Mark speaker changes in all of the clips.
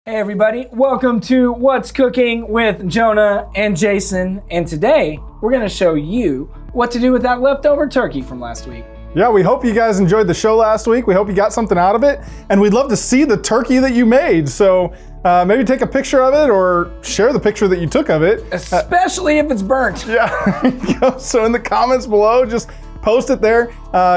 Speaker 1: Hey everybody, welcome to What's Cooking with Jonah and Jason. And today we're gonna show you what to do with that leftover turkey from last week.
Speaker 2: Yeah, we hope you guys enjoyed the show last week. We hope you got something out of it. And we'd love to see the turkey that you made. So maybe take a picture of it or share the picture that you took of it.
Speaker 1: Especially if it's burnt.
Speaker 2: Yeah, so in the comments below, just post it there.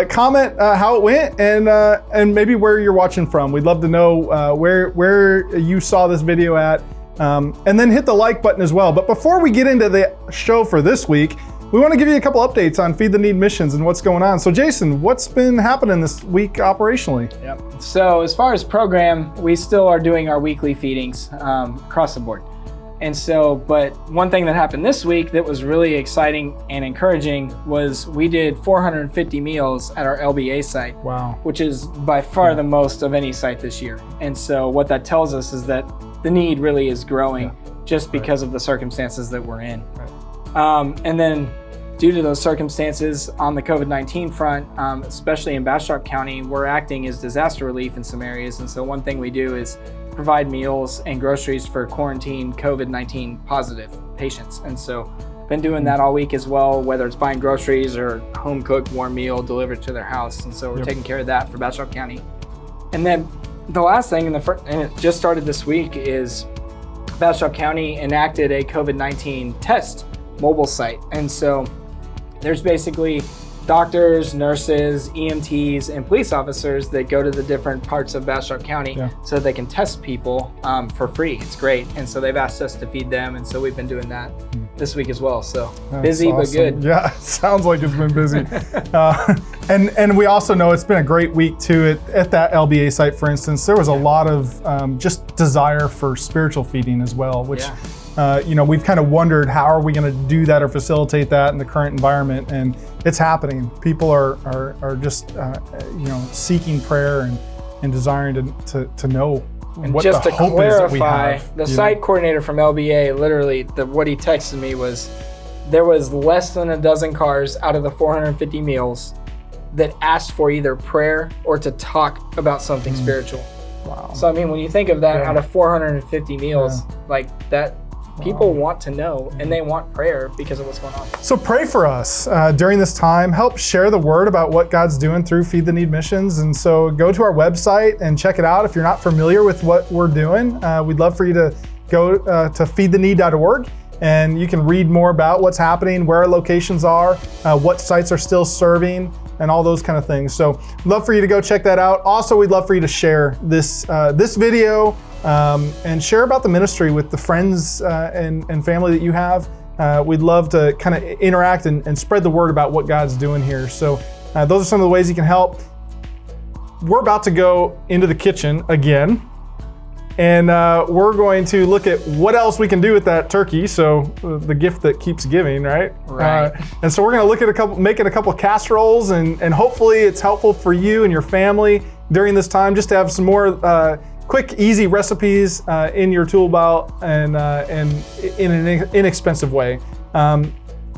Speaker 2: Comment how it went and maybe where you're watching from. We'd love to know where you saw this video at. And then hit the like button as well. But before we get into the show for this week, we want to give you a couple updates on Feed the Need missions and what's going on. So Jason, what's been happening this week operationally?
Speaker 1: Yep. So as far as program, we still are doing our weekly feedings across the board. And so, but one thing that happened this week that was really exciting and encouraging was we did 450 meals at our LBA site.
Speaker 2: Wow.
Speaker 1: Which is by far the most of any site this year. And so what that tells us is that the need really is growing just because of the circumstances that we're in. And then due to those circumstances on the COVID-19 front, especially in Bastrop County, we're acting as disaster relief in some areas. And so one thing we do is provide meals and groceries for quarantine COVID-19 positive patients. And so been doing that all week as well, whether it's buying groceries or home cooked warm meal delivered to their house. And so we're taking care of that for Bastrop County. And then the last thing, and it just started this week, is Bastrop County enacted a COVID-19 test mobile site. And so there's basically doctors, nurses, EMTs, and police officers that go to the different parts of Bastrop County so they can test people for free. It's great. And so they've asked us to feed them. And so we've been doing that this week as well. So busy, but good.
Speaker 2: Yeah, it sounds like it's been busy. And we also know it's been a great week too. At that LBA site, for instance, there was a lot of just desire for spiritual feeding as well, which we've kind of wondered how are we going to do that or facilitate that in the current environment, and it's happening. People are just seeking prayer and desiring to know
Speaker 1: and
Speaker 2: what
Speaker 1: just
Speaker 2: the
Speaker 1: to
Speaker 2: hope
Speaker 1: clarify,
Speaker 2: is that we have.
Speaker 1: The site coordinator from LBA, literally, what he texted me was there was less than a dozen cars out of the 450 meals that asked for either prayer or to talk about something spiritual.
Speaker 2: Wow.
Speaker 1: So I mean, when you think of that out of 450 meals, like that, people want to know and they want prayer because of what's going on.
Speaker 2: So pray for us during this time. Help share the word about what God's doing through Feed the Need missions. And so go to our website and check it out. If you're not familiar with what we're doing, we'd love for you to go to feedtheneed.org and you can read more about what's happening, where our locations are, what sites are still serving, and all those kind of things. So we'd love for you to go check that out. Also, we'd love for you to share this video and share about the ministry with the friends and family that you have. We'd love to kind of interact and spread the word about what God's doing here. So those are some of the ways you can help. We're about to go into the kitchen again, and we're going to look at what else we can do with that turkey. So the gift that keeps giving, right?
Speaker 1: Right.
Speaker 2: And so we're going to look at making a couple casseroles, and hopefully it's helpful for you and your family during this time, just to have some more quick, easy recipes in your tool belt and in an inexpensive way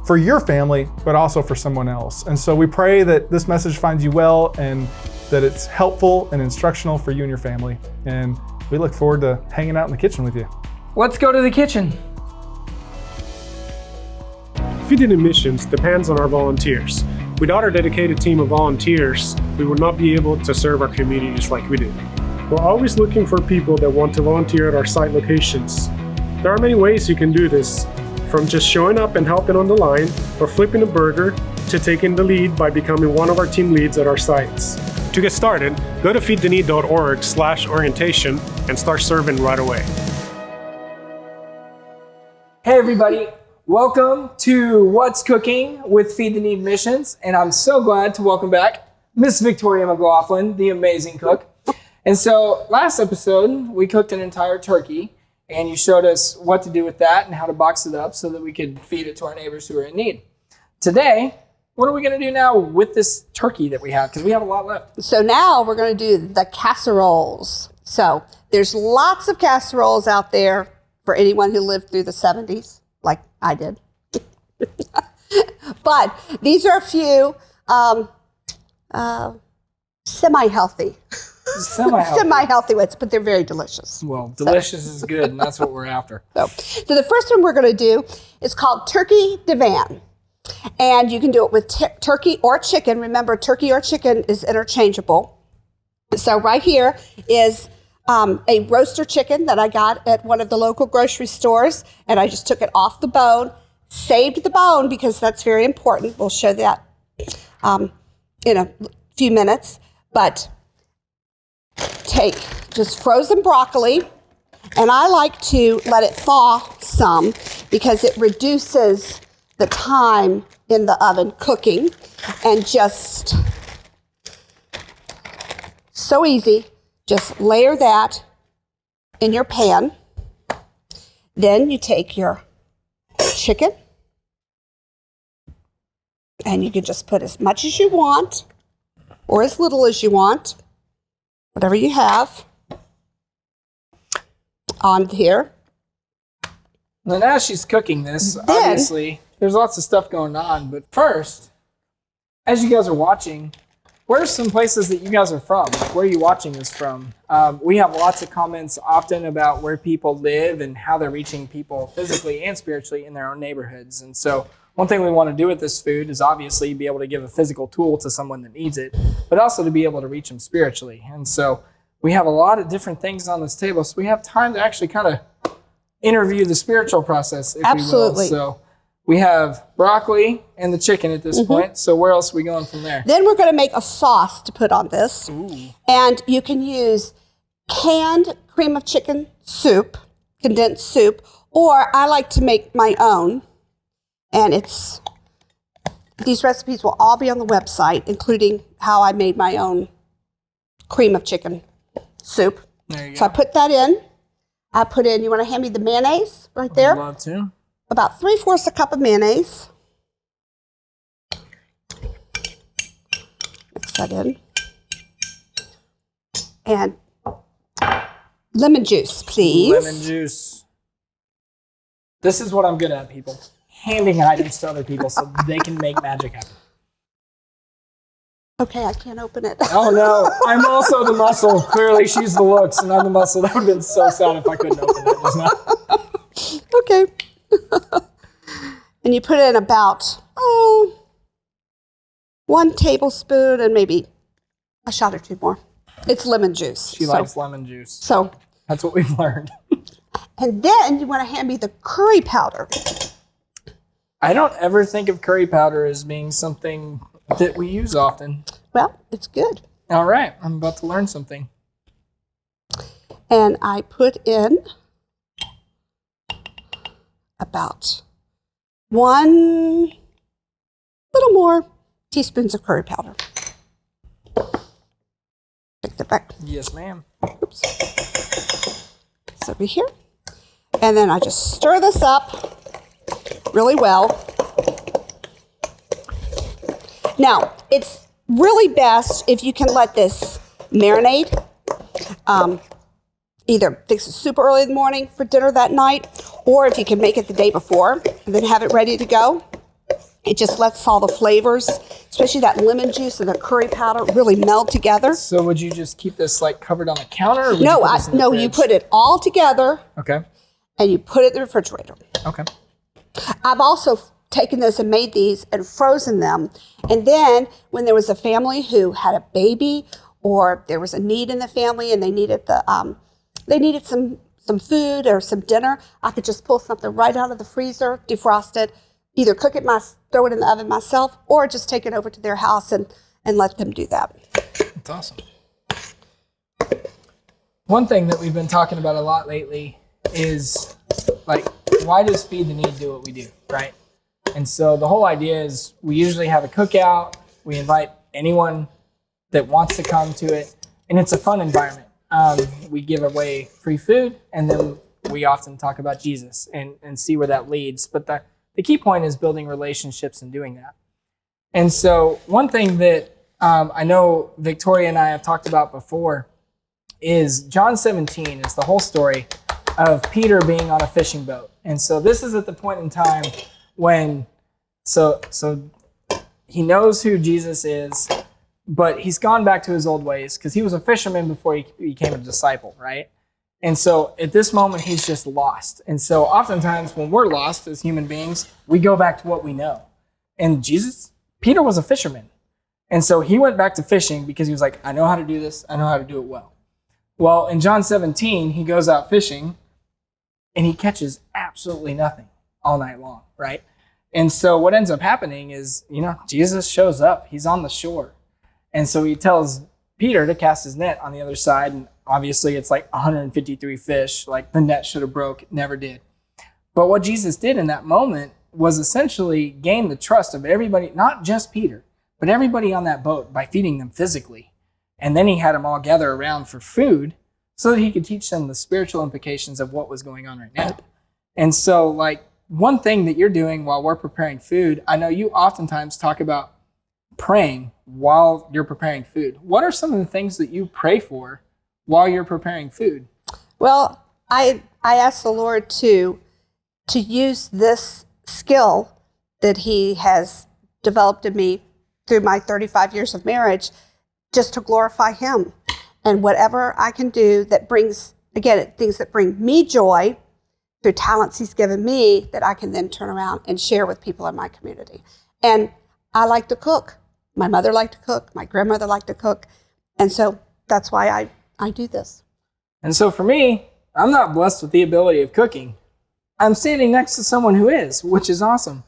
Speaker 2: for your family, but also for someone else. And so we pray that this message finds you well and that it's helpful and instructional for you and your family. And we look forward to hanging out in the kitchen with you.
Speaker 1: Let's go to the kitchen.
Speaker 3: Feed the Need missions depends on our volunteers. Without our dedicated team of volunteers, we would not be able to serve our communities like we do. We're always looking for people that want to volunteer at our site locations. There are many ways you can do this, from just showing up and helping on the line, or flipping a burger, to taking the lead by becoming one of our team leads at our sites. To get started, go to feedtheneed.org/orientation and start serving right away.
Speaker 1: Hey everybody, welcome to What's Cooking with Feed the Need Missions. And I'm so glad to welcome back Miss Victoria McLaughlin, the amazing cook. And so last episode, we cooked an entire turkey and you showed us what to do with that and how to box it up so that we could feed it to our neighbors who are in need. Today, what are we going to do now with this turkey that we have? Because we have a lot left.
Speaker 4: So now we're going to do the casseroles. So there's lots of casseroles out there for anyone who lived through the 70s, like I did. But these are a few semi-healthy
Speaker 1: Semi-healthy.
Speaker 4: Semi-healthy ones, but they're very delicious.
Speaker 1: Well, delicious is good, and that's what we're after.
Speaker 4: So the first one we're going to do is called Turkey Divan. And you can do it with turkey or chicken. Remember, turkey or chicken is interchangeable. So right here is a roaster chicken that I got at one of the local grocery stores, and I just took it off the bone, saved the bone because that's very important. We'll show that in a few minutes. But take just frozen broccoli, and I like to let it thaw some because it reduces the time in the oven cooking, and just so easy. Just layer that in your pan. Then you take your chicken, and you can just put as much as you want or as little as you want, whatever you have on here.
Speaker 1: And as she's cooking this, obviously, there's lots of stuff going on. But first, as you guys are watching, where are some places that you guys are from? Like, where are you watching this from? We have lots of comments often about where people live and how they're reaching people physically and spiritually in their own neighborhoods. And so one thing we want to do with this food is obviously be able to give a physical tool to someone that needs it, but also to be able to reach them spiritually. And so we have a lot of different things on this table, so we have time to actually kind of interview the spiritual process, if
Speaker 4: Absolutely.
Speaker 1: you will. So we have broccoli and the chicken at this point. So where else are we going from there?
Speaker 4: Then we're going to make a sauce to put on this. Ooh. And you can use canned cream of chicken soup, condensed soup, or I like to make my own. And these recipes will all be on the website, including how I made my own cream of chicken soup.
Speaker 1: There you go.
Speaker 4: So I put that in. I put in, you want to hand me the mayonnaise right there?
Speaker 1: I'd love to.
Speaker 4: About 3/4 a cup of mayonnaise. Mix that in. And lemon juice, please.
Speaker 1: Lemon juice. This is what I'm good at, people. Handing items to other people so they can make magic happen.
Speaker 4: Okay, I can't open it.
Speaker 1: Oh no, I'm also the muscle. Clearly she's the looks and I'm the muscle. That would have been so sad if I couldn't open it just now.
Speaker 4: Okay. And you put in about, 1 tablespoon and maybe a shot or two more. It's lemon juice.
Speaker 1: She likes lemon juice.
Speaker 4: So
Speaker 1: That's what we've learned.
Speaker 4: And then you want to hand me the curry powder.
Speaker 1: I don't ever think of curry powder as being something that we use often.
Speaker 4: Well, it's good.
Speaker 1: All right, I'm about to learn something.
Speaker 4: And I put in about 1 little more teaspoons of curry powder. Take that back.
Speaker 1: Yes, ma'am.
Speaker 4: Oops. It's over here. And then I just stir this up really well. Now, it's really best if you can let this marinate. Either fix it super early in the morning for dinner that night, or if you can make it the day before and then have it ready to go. It just lets all the flavors, especially that lemon juice and the curry powder, really meld together.
Speaker 1: So would you just keep this like covered on the counter? Or would
Speaker 4: No,
Speaker 1: you put this in the
Speaker 4: you
Speaker 1: fridge?
Speaker 4: put it all together
Speaker 1: Okay.
Speaker 4: and you put it in the refrigerator.
Speaker 1: Okay.
Speaker 4: I've also taken this and made these and frozen them. And then when there was a family who had a baby or there was a need in the family and they needed some food or some dinner, I could just pull something right out of the freezer, defrost it, either cook it, throw it in the oven myself, or just take it over to their house and let them do that.
Speaker 1: That's awesome. One thing that we've been talking about a lot lately is like, why does Feed the Need do what we do, right? And so the whole idea is we usually have a cookout. We invite anyone that wants to come to it, and it's a fun environment. We give away free food, and then we often talk about Jesus and see where that leads. But the key point is building relationships and doing that. And so one thing that I know Victoria and I have talked about before is John 17 is the whole story of Peter being on a fishing boat. And so this is at the point in time when, so he knows who Jesus is, but he's gone back to his old ways because he was a fisherman before he became a disciple, right? And so at this moment, he's just lost. And so oftentimes when we're lost as human beings, we go back to what we know. And Peter was a fisherman. And so he went back to fishing because he was like, I know how to do this. I know how to do it well. Well, in John 17, he goes out fishing and he catches absolutely nothing all night long, right? And so what ends up happening is, Jesus shows up. He's on the shore. And so he tells Peter to cast his net on the other side. And obviously it's like 153 fish. Like the net should have broke. It never did. But what Jesus did in that moment was essentially gain the trust of everybody, not just Peter, but everybody on that boat by feeding them physically. And then he had them all gather around for food so that he could teach them the spiritual implications of what was going on right now. And so like one thing that you're doing while we're preparing food, I know you oftentimes talk about praying while you're preparing food. What are some of the things that you pray for while you're preparing food?
Speaker 4: Well, I asked the Lord to use this skill that he has developed in me through my 35 years of marriage just to glorify him. And whatever I can do that brings, again, things that bring me joy through talents he's given me that I can then turn around and share with people in my community. And I like to cook. My mother liked to cook. My grandmother liked to cook. And so that's why I do this.
Speaker 1: And so for me, I'm not blessed with the ability of cooking. I'm standing next to someone who is, which is awesome.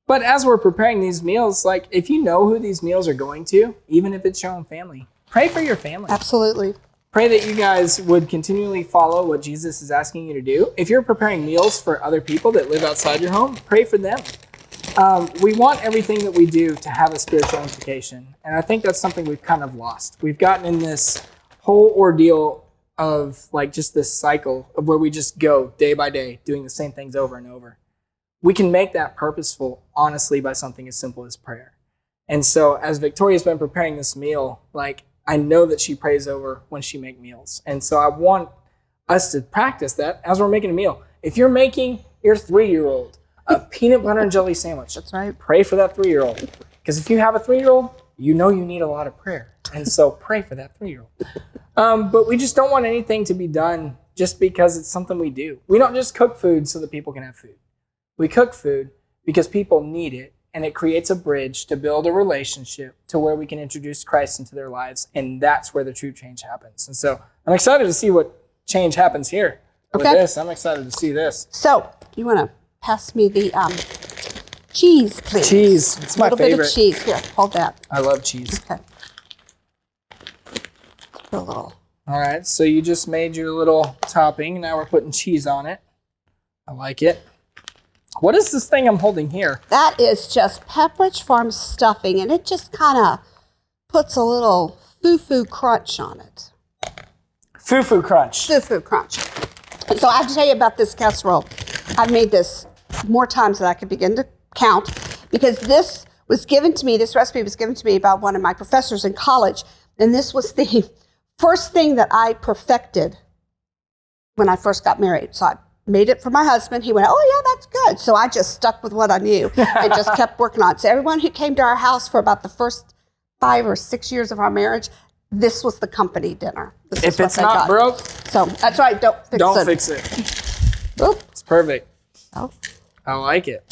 Speaker 1: But as we're preparing these meals, like if you know who these meals are going to, even if it's your own family, pray for your family.
Speaker 4: Absolutely.
Speaker 1: Pray that you guys would continually follow what Jesus is asking you to do. If you're preparing meals for other people that live outside your home, pray for them. We want everything that we do to have a spiritual implication. And I think that's something we've kind of lost. We've gotten in this whole ordeal of like just this cycle of where we just go day by day doing the same things over and over. We can make that purposeful, honestly, by something as simple as prayer. And so as Victoria's been preparing this meal, like I know that she prays over when she makes meals. And so I want us to practice that as we're making a meal. If you're making your 3-year-old a peanut butter and jelly sandwich,
Speaker 4: That's right.
Speaker 1: Pray for that 3-year-old. Because if you have a 3-year-old, you know you need a lot of prayer. And so pray for that 3-year-old. But we just don't want anything to be done just because it's something we do. We don't just cook food so that people can have food. We cook food because people need it, and it creates a bridge to build a relationship to where we can introduce Christ into their lives, and that's where the true change happens. And so I'm excited to see what change happens here with this. I'm excited to see this.
Speaker 4: So you want to pass me the cheese, please?
Speaker 1: Cheese. It's my favorite.
Speaker 4: A little bit of cheese. Here, hold that.
Speaker 1: I love cheese.
Speaker 4: Okay. Put a little.
Speaker 1: All right, so you just made your little topping. Now we're putting cheese on it. I like it. What is this thing I'm holding here?
Speaker 4: That is just Pepperidge Farm stuffing, and it just kind of puts a little foo-foo crunch on it.
Speaker 1: Foo-foo crunch.
Speaker 4: Foo-foo crunch. So I have to tell you about this casserole. I've made this more times than I could begin to count because this recipe was given to me by one of my professors in college, and this was the first thing that I perfected when I first got married. So I made it for my husband. He went, oh yeah, that's good. So I just stuck with what I knew and just kept working on it. So everyone who came to our house for about the first 5 or 6 years of our marriage, this was the company dinner.
Speaker 1: If it's not broke,
Speaker 4: so that's right. Don't fix it. Oop.
Speaker 1: It's perfect.
Speaker 4: Oh.
Speaker 1: I like it.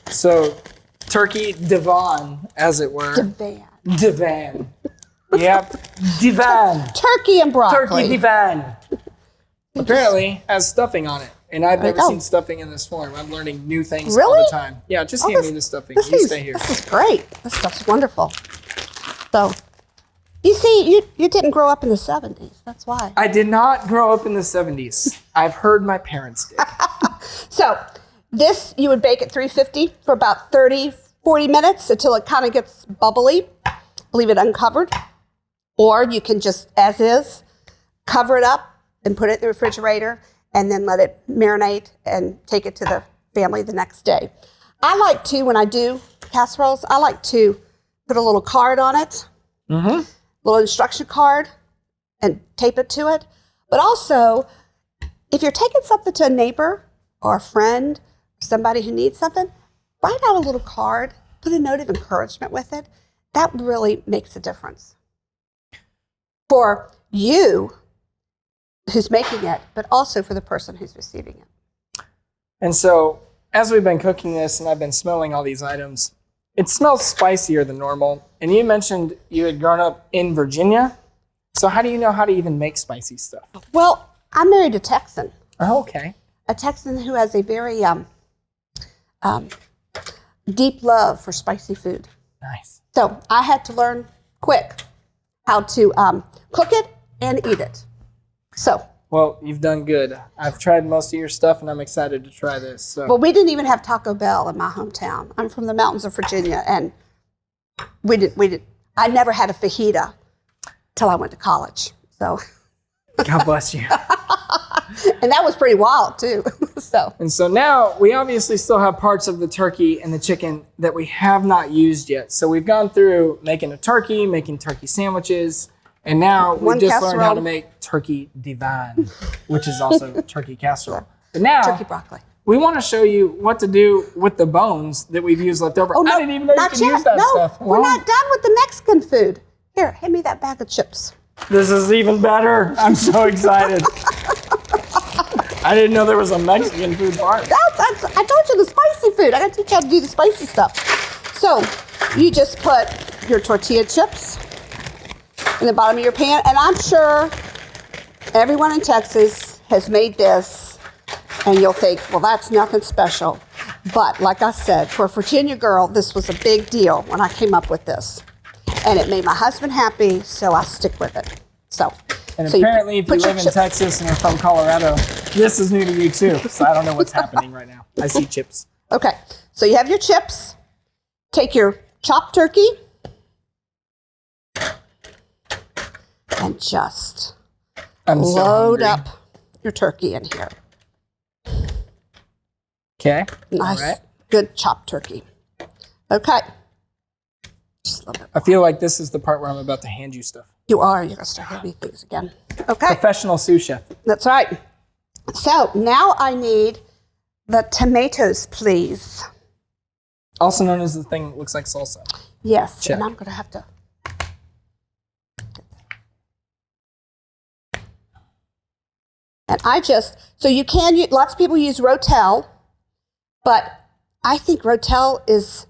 Speaker 1: So turkey divan, as it were. Divan. Yep. Divan.
Speaker 4: Turkey and broccoli.
Speaker 1: Turkey divan. Apparently has stuffing on it. And I've never seen stuffing in this form. I'm learning new things all the time. Yeah, just hand me the stuffing. You stay here.
Speaker 4: This is great. This stuff's wonderful. So, you see, you didn't grow up in the 70s. That's why.
Speaker 1: I did not grow up in the 70s. I've heard my parents did.
Speaker 4: So, this you would bake at 350 for about 30, 40 minutes until it kind of gets bubbly. Leave it uncovered. Or you can just, as is, cover it up and put it in the refrigerator and then let it marinate and take it to the family the next day. I like to, when I do casseroles, I like to put a little card on it, little instruction card, and tape it to it. But also, if you're taking something to a neighbor or a friend, somebody who needs something, write out a little card, put a note of encouragement with it. that really makes a difference for you who's making it, but also for the person who's receiving it.
Speaker 1: And so as we've been cooking this and I've been smelling all these items, it smells spicier than normal. And you mentioned you had grown up in Virginia. So how do you know how to even make spicy stuff?
Speaker 4: Well, I married a Texan.
Speaker 1: Oh, okay.
Speaker 4: A Texan who has a very deep love for spicy food.
Speaker 1: Nice.
Speaker 4: So I had to learn quick how to cook it and eat it. So.
Speaker 1: Well, you've done good. I've tried most of your stuff, and I'm excited to try this. So.
Speaker 4: Well, we didn't even have Taco Bell in my hometown. I'm from the mountains of Virginia, and we didn't. I never had a fajita till I went to college. So.
Speaker 1: God bless you.
Speaker 4: And that was pretty wild too.
Speaker 1: And so now we obviously still have parts of the turkey and the chicken that we have not used yet. So we've gone through making a turkey, making turkey sandwiches, and now we've just learned how to make turkey divine, which is also turkey casserole. But now
Speaker 4: turkey broccoli.
Speaker 1: We want to show you what to do with the bones that we've used left over.
Speaker 4: Oh, no,
Speaker 1: I didn't even know you could use that stuff.
Speaker 4: We're not done with the Mexican food. Here, hand me that bag of chips.
Speaker 1: This is even better. I'm so excited. I didn't know there was a Mexican food part.
Speaker 4: I told you the spicy food. I got to teach you how to do the spicy stuff. So you just put your tortilla chips in the bottom of your pan. And I'm sure everyone in Texas has made this. And you'll think, well, that's nothing special. But like I said, for a Virginia girl, this was a big deal when I came up with this. And it made my husband happy, so I stick with it.
Speaker 1: And apparently, if you live in Texas and you're from Colorado, this is new to you too. So I don't know what's happening right now. I see chips.
Speaker 4: Okay, so you have your chips. Take your chopped turkey and just load up your turkey in here.
Speaker 1: Okay.
Speaker 4: Nice,
Speaker 1: all right.
Speaker 4: Good chopped turkey. Okay. Just a little bit.
Speaker 1: I feel like this is the part where I'm about to hand you stuff.
Speaker 4: You are. You're going to start handing me things again. Okay.
Speaker 1: Professional sous chef.
Speaker 4: That's right. So now I need the tomatoes, please.
Speaker 1: Also known as the thing that looks like salsa.
Speaker 4: Yes.
Speaker 1: Check.
Speaker 4: And I'm going to have to. And so you can use, lots of people use Rotel, but I think Rotel is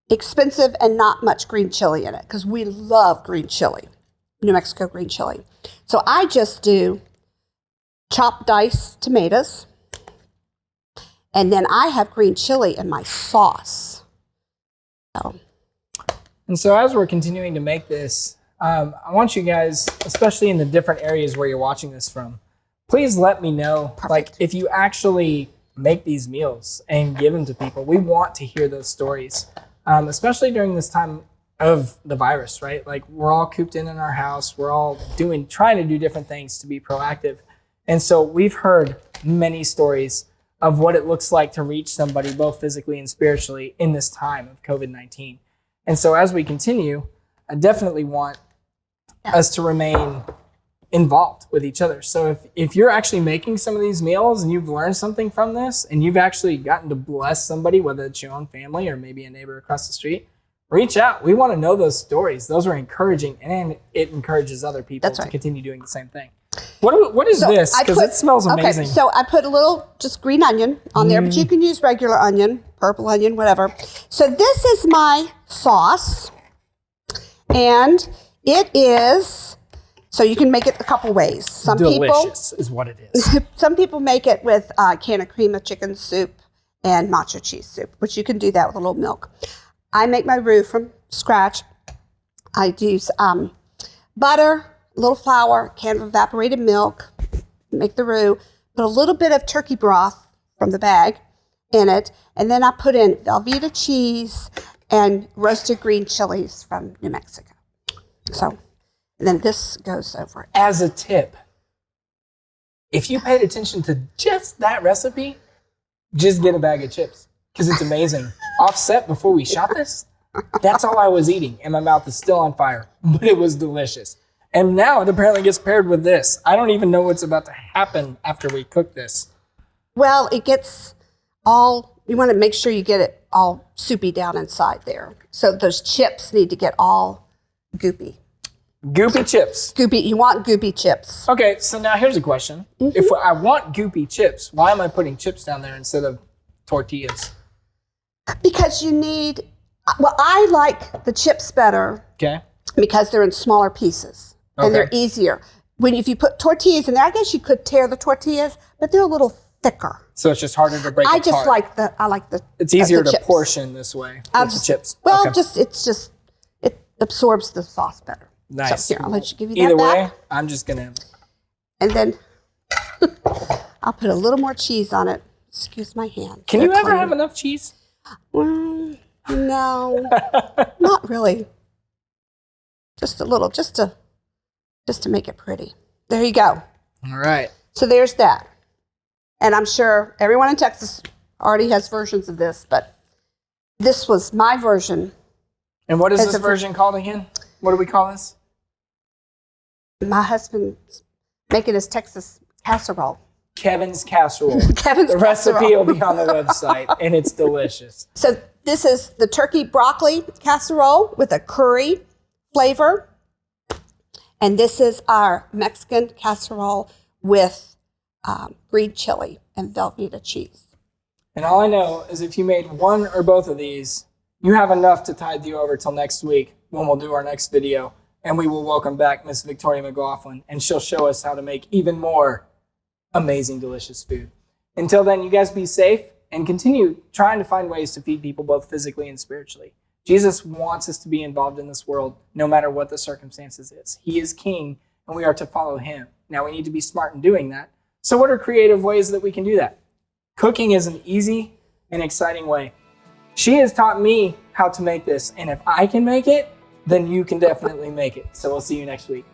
Speaker 4: expensive and not much green chili in it because we love green chili, New Mexico green chili. So I just do chopped diced tomatoes, and then I have green chili in my sauce.
Speaker 1: And so as we're continuing to make this, I want you guys, especially in the different areas where you're watching this from, please let me know, like, if you actually make these meals and give them to people. We want to hear those stories, especially during this time of the virus, right? Like, we're all cooped in our house. We're all trying to do different things to be proactive. And so we've heard many stories of what it looks like to reach somebody both physically and spiritually in this time of COVID-19. And so as we continue, I definitely want us to remain involved with each other. So if you're actually making some of these meals and you've learned something from this and you've actually gotten to bless somebody, whether it's your own family or maybe a neighbor across the street, reach out. We want to know those stories. Those are encouraging, and it encourages other people to continue doing the same thing. What is this? Because it smells amazing.
Speaker 4: Okay, so I put a little just green onion on there, but you can use regular onion, purple onion, whatever. So this is my sauce, and it is, so you can make it a couple ways.
Speaker 1: Delicious is what it is.
Speaker 4: Some people make it with a can of cream of chicken soup and nacho cheese soup, which you can do that with a little milk. I make my roux from scratch. I use butter, a little flour, can of evaporated milk, make the roux, put a little bit of turkey broth from the bag in it, and then I put in Velveeta cheese and roasted green chilies from New Mexico. So, and then this goes over it.
Speaker 1: As a tip, if you paid attention to just that recipe, just get a bag of chips because it's amazing. Offset before we shot this, that's all I was eating, and my mouth is still on fire, but it was delicious. And now it apparently gets paired with this. I don't even know what's about to happen after we cook this.
Speaker 4: Well, it gets all You want to make sure you get it all soupy down inside there. So those chips need to get all goopy.
Speaker 1: Goopy chips.
Speaker 4: Goopy. You want goopy chips.
Speaker 1: Okay, so now here's a question. If I want goopy chips, why am I putting chips down there instead of tortillas?
Speaker 4: Because you need, well, I like the chips better
Speaker 1: Okay.
Speaker 4: because they're in smaller pieces and they're easier. If you put tortillas in there, I guess you could tear the tortillas, but they're a little thicker.
Speaker 1: So it's just harder to break apart.
Speaker 4: I like the
Speaker 1: It's easier
Speaker 4: the
Speaker 1: to
Speaker 4: chips.
Speaker 1: portion this way with the chips.
Speaker 4: Well,
Speaker 1: Okay.
Speaker 4: it absorbs the sauce better.
Speaker 1: Nice.
Speaker 4: So here, I'll let you give you
Speaker 1: Either
Speaker 4: that
Speaker 1: way,
Speaker 4: back.
Speaker 1: I'm just going to...
Speaker 4: And then I'll put a little more cheese on it. Excuse my hand.
Speaker 1: Can you ever have enough cheese?
Speaker 4: No, not really. Just a little, just to make it pretty. There you go.
Speaker 1: All right.
Speaker 4: So there's that. And I'm sure everyone in Texas already has versions of this, but this was my version.
Speaker 1: And what is this version called again? What do we call this?
Speaker 4: My husband's making his Texas casserole.
Speaker 1: Kevin's casserole.
Speaker 4: Kevin's
Speaker 1: The recipe
Speaker 4: casserole.
Speaker 1: will be on the website, and it's delicious.
Speaker 4: So this is the turkey broccoli casserole with a curry flavor. And this is our Mexican casserole with green chili and Velveeta cheese.
Speaker 1: And all I know is if you made one or both of these, you have enough to tide you over till next week when we'll do our next video. And we will welcome back Miss Victoria McLaughlin, and she'll show us how to make even more amazing, delicious food. Until then, you guys be safe and continue trying to find ways to feed people both physically and spiritually. Jesus wants us to be involved in this world no matter what the circumstances is. He is king, and we are to follow him. Now, we need to be smart in doing that. So what are creative ways that we can do that? Cooking is an easy and exciting way. She has taught me how to make this, and if I can make it, then you can definitely make it. So we'll see you next week.